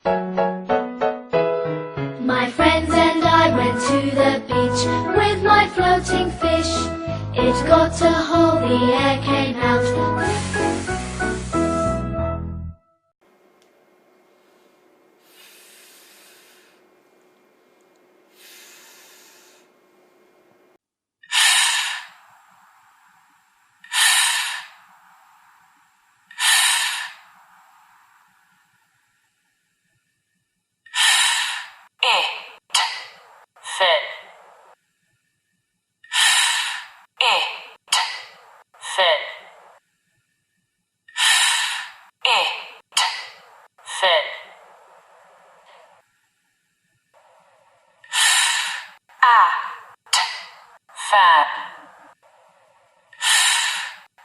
My friends and I went to the beach with my floating fish. It got a hole, the air came out. Fit. Fit. Fit. Fat.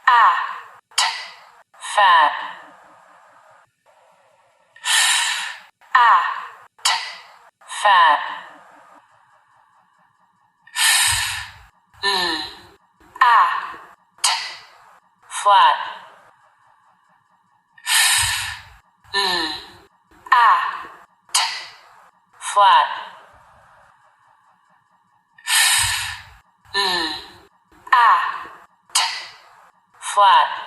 Fat. Fat. Flat. Flat. Flat.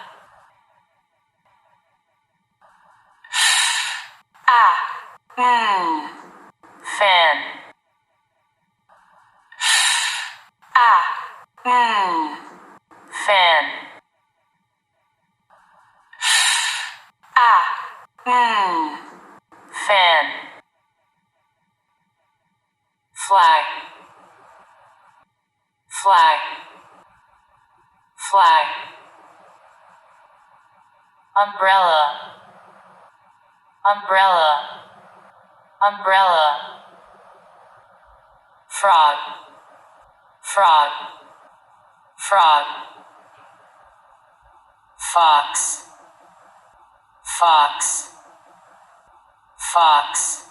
Fan. Fan. Fan. Flag. Flag. Flag. Umbrella. Umbrella. Umbrella. Frog. Frog. Frog. Fox. Fox. Fox.